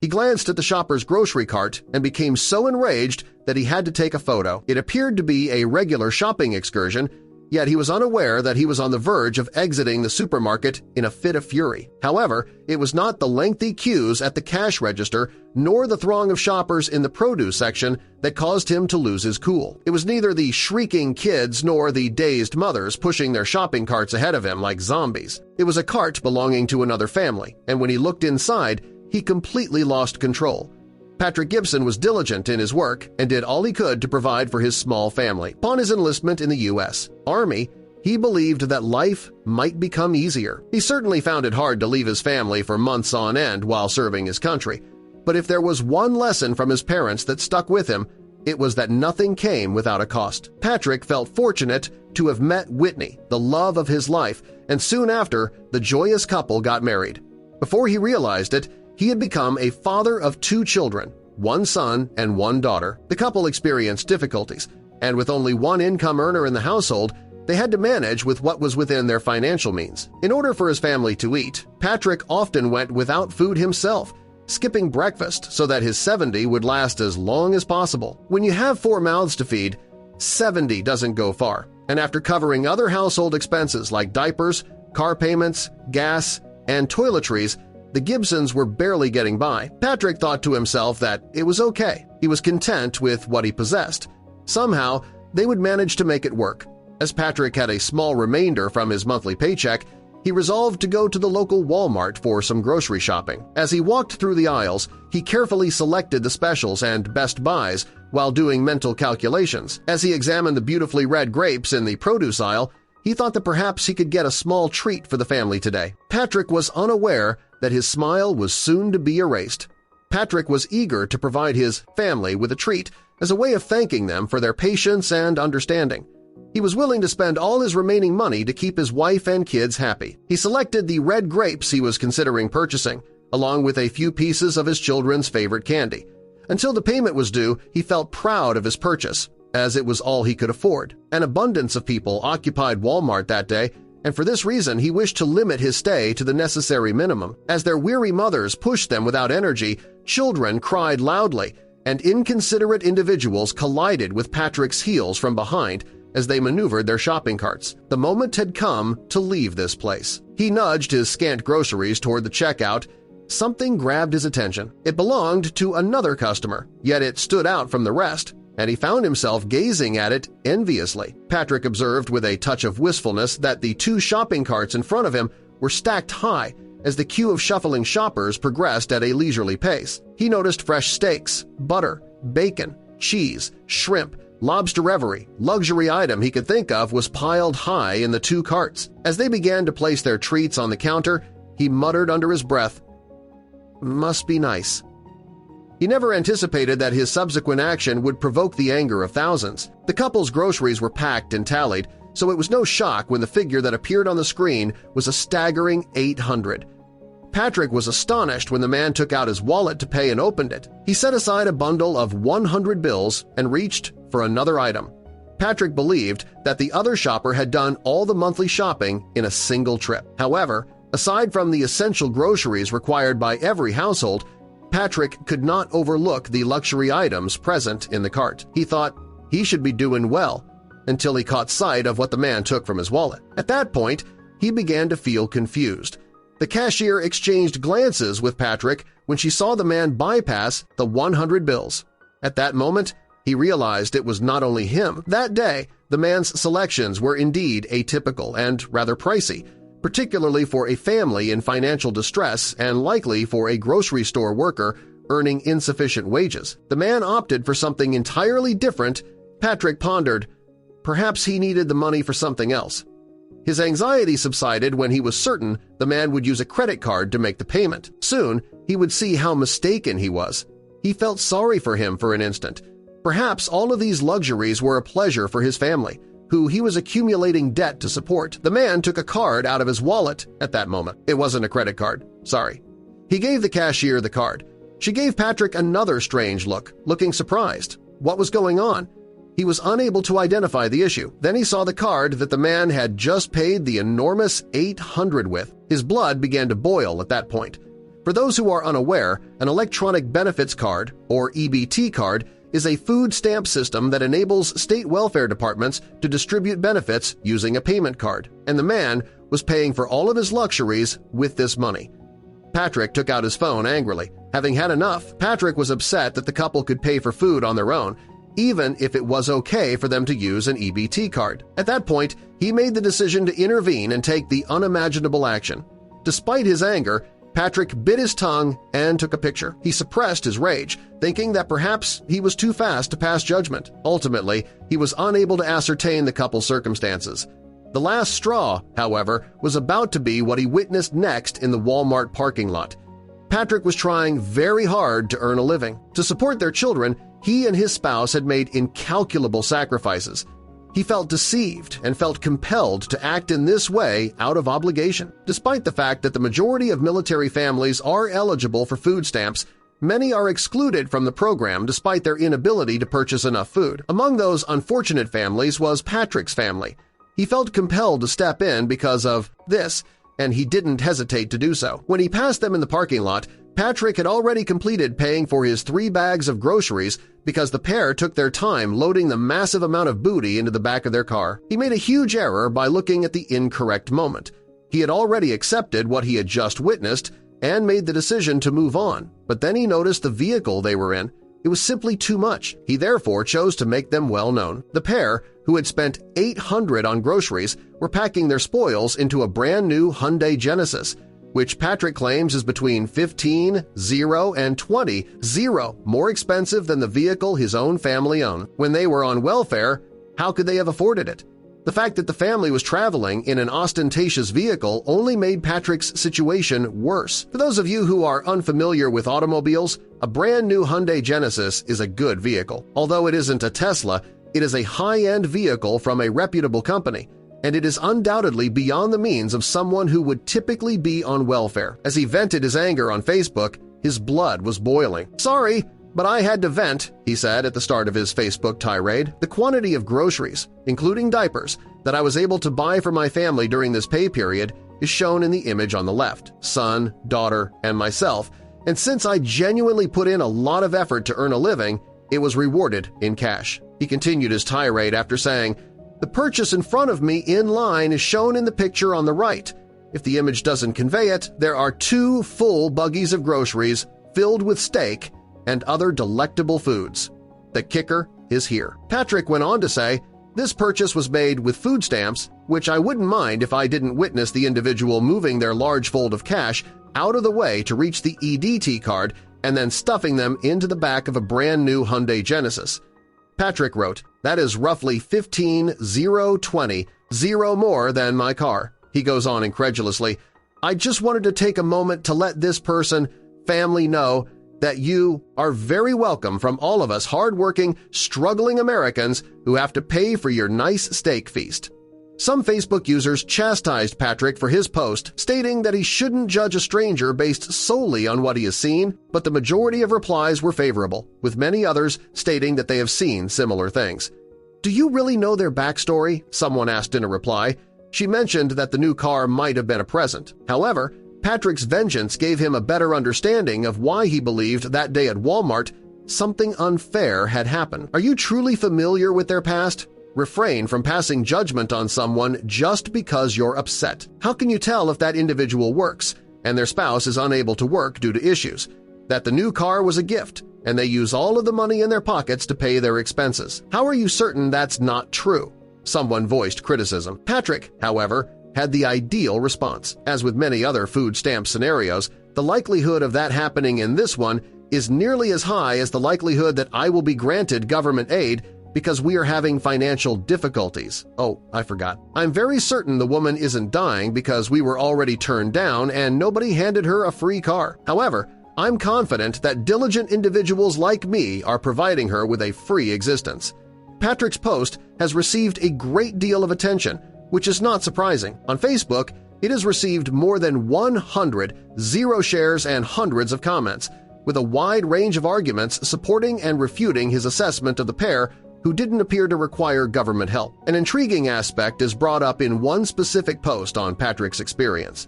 He glanced at the shopper's grocery cart and became so enraged that he had to take a photo. It appeared to be a regular shopping excursion, yet he was unaware that he was on the verge of exiting the supermarket in a fit of fury. However, it was not the lengthy queues at the cash register nor the throng of shoppers in the produce section that caused him to lose his cool. It was neither the shrieking kids nor the dazed mothers pushing their shopping carts ahead of him like zombies. It was a cart belonging to another family, and when he looked inside, he completely lost control. Patrick Gibson was diligent in his work and did all he could to provide for his small family. Upon his enlistment in the U.S. Army, he believed that life might become easier. He certainly found it hard to leave his family for months on end while serving his country. But if there was one lesson from his parents that stuck with him, it was that nothing came without a cost. Patrick felt fortunate to have met Whitney, the love of his life, and soon after, the joyous couple got married. Before he realized it, he had become a father of 2 children, 1 son and 1 daughter. The couple experienced difficulties, and with only one income earner in the household, they had to manage with what was within their financial means. In order for his family to eat, Patrick often went without food himself, skipping breakfast so that his 70 would last as long as possible. When you have 4 mouths to feed, 70 doesn't go far, and after covering other household expenses like diapers, car payments, gas, and toiletries, the Gibsons were barely getting by. Patrick thought to himself that it was okay. He was content with what he possessed. Somehow, they would manage to make it work. As Patrick had a small remainder from his monthly paycheck, he resolved to go to the local Walmart for some grocery shopping. As he walked through the aisles, he carefully selected the specials and best buys while doing mental calculations. As he examined the beautifully red grapes in the produce aisle, he thought that perhaps he could get a small treat for the family today. Patrick was unaware that his smile was soon to be erased. Patrick was eager to provide his family with a treat as a way of thanking them for their patience and understanding. He was willing to spend all his remaining money to keep his wife and kids happy. He selected the red grapes he was considering purchasing, along with a few pieces of his children's favorite candy. Until the payment was due, he felt proud of his purchase, as it was all he could afford. An abundance of people occupied Walmart that day, and for this reason he wished to limit his stay to the necessary minimum. As their weary mothers pushed them without energy, children cried loudly, and inconsiderate individuals collided with Patrick's heels from behind as they maneuvered their shopping carts. The moment had come to leave this place. He nudged his scant groceries toward the checkout. Something grabbed his attention. It belonged to another customer, yet it stood out from the rest, and he found himself gazing at it enviously. Patrick observed with a touch of wistfulness that the 2 shopping carts in front of him were stacked high as the queue of shuffling shoppers progressed at a leisurely pace. He noticed fresh steaks, butter, bacon, cheese, shrimp, lobster, every luxury item he could think of was piled high in the 2 carts. As they began to place their treats on the counter, he muttered under his breath, "Must be nice." He never anticipated that his subsequent action would provoke the anger of thousands. The couple's groceries were packed and tallied, so it was no shock when the figure that appeared on the screen was a staggering $800. Patrick was astonished when the man took out his wallet to pay and opened it. He set aside a bundle of 100 bills and reached for another item. Patrick believed that the other shopper had done all the monthly shopping in a single trip. However, aside from the essential groceries required by every household, Patrick could not overlook the luxury items present in the cart. He thought he should be doing well until he caught sight of what the man took from his wallet. At that point, he began to feel confused. The cashier exchanged glances with Patrick when she saw the man bypass the 100 bills. At that moment, he realized it was not only him. That day, the man's selections were indeed atypical and rather pricey, particularly for a family in financial distress and likely for a grocery store worker earning insufficient wages. The man opted for something entirely different. Patrick pondered, perhaps he needed the money for something else. His anxiety subsided when he was certain the man would use a credit card to make the payment. Soon, he would see how mistaken he was. He felt sorry for him for an instant. Perhaps all of these luxuries were a pleasure for his family, who he was accumulating debt to support. The man took a card out of his wallet at that moment. It wasn't a credit card. Sorry. He gave the cashier the card. She gave Patrick another strange look, looking surprised. What was going on? He was unable to identify the issue. Then he saw the card that the man had just paid the enormous $800 with. His blood began to boil at that point. For those who are unaware, an electronic benefits card, or EBT card, is a food stamp system that enables state welfare departments to distribute benefits using a payment card, and the man was paying for all of his luxuries with this money. Patrick took out his phone angrily. Having had enough, Patrick was upset that the couple could pay for food on their own, even if it was okay for them to use an EBT card. At that point, he made the decision to intervene and take the unimaginable action. Despite his anger, Patrick bit his tongue and took a picture. He suppressed his rage, thinking that perhaps he was too fast to pass judgment. Ultimately, he was unable to ascertain the couple's circumstances. The last straw, however, was about to be what he witnessed next in the Walmart parking lot. Patrick was trying very hard to earn a living. To support their children, he and his spouse had made incalculable sacrifices. He felt deceived and felt compelled to act in this way out of obligation. Despite the fact that the majority of military families are eligible for food stamps, many are excluded from the program despite their inability to purchase enough food. Among those unfortunate families was Patrick's family. He felt compelled to step in because of this, and he didn't hesitate to do so. When he passed them in the parking lot, Patrick had already completed paying for his 3 bags of groceries because the pair took their time loading the massive amount of booty into the back of their car. He made a huge error by looking at the incorrect moment. He had already accepted what he had just witnessed and made the decision to move on, but then he noticed the vehicle they were in. It was simply too much. He therefore chose to make them well known. The pair, who had spent $800 on groceries, were packing their spoils into a brand-new Hyundai Genesis, which Patrick claims is between $15,000 and $20,000 more expensive than the vehicle his own family owned. When they were on welfare, how could they have afforded it? The fact that the family was traveling in an ostentatious vehicle only made Patrick's situation worse. For those of you who are unfamiliar with automobiles, a brand new Hyundai Genesis is a good vehicle. Although it isn't a Tesla, it is a high-end vehicle from a reputable company, and it is undoubtedly beyond the means of someone who would typically be on welfare. As he vented his anger on Facebook, his blood was boiling. "Sorry, but I had to vent," he said at the start of his Facebook tirade. "The quantity of groceries, including diapers, that I was able to buy for my family during this pay period is shown in the image on the left, son, daughter, and myself, and since I genuinely put in a lot of effort to earn a living, it was rewarded in cash." He continued his tirade after saying, "The purchase in front of me in line is shown in the picture on the right. If the image doesn't convey it, there are 2 full buggies of groceries filled with steak and other delectable foods. The kicker is here." Patrick went on to say, "This purchase was made with food stamps, which I wouldn't mind if I didn't witness the individual moving their large fold of cash out of the way to reach the EDT card and then stuffing them into the back of a brand-new Hyundai Genesis." Patrick wrote, "That is roughly $15,020 more than my car." He goes on incredulously, "I just wanted to take a moment to let this family know that you are very welcome from all of us hard-working, struggling Americans who have to pay for your nice steak feast." Some Facebook users chastised Patrick for his post, stating that he shouldn't judge a stranger based solely on what he has seen, but the majority of replies were favorable, with many others stating that they have seen similar things. "Do you really know their backstory?" someone asked in a reply. She mentioned that the new car might have been a present. However, Patrick's vengeance gave him a better understanding of why he believed that day at Walmart something unfair had happened. Are you truly familiar with their past? Refrain from passing judgment on someone just because you're upset. How can you tell if that individual works and their spouse is unable to work due to issues, that the new car was a gift and they use all of the money in their pockets to pay their expenses? How are you certain that's not true? Someone voiced criticism. Patrick, however, had the ideal response. As with many other food stamp scenarios, the likelihood of that happening in this one is nearly as high as the likelihood that I will be granted government aid because we are having financial difficulties. Oh, I forgot. I'm very certain the woman isn't dying because we were already turned down and nobody handed her a free car. However, I'm confident that diligent individuals like me are providing her with a free existence. Patrick's post has received a great deal of attention, which is not surprising. On Facebook, it has received more than 100 zero shares and hundreds of comments, with a wide range of arguments supporting and refuting his assessment of the pair who didn't appear to require government help. An intriguing aspect is brought up in one specific post on Patrick's experience.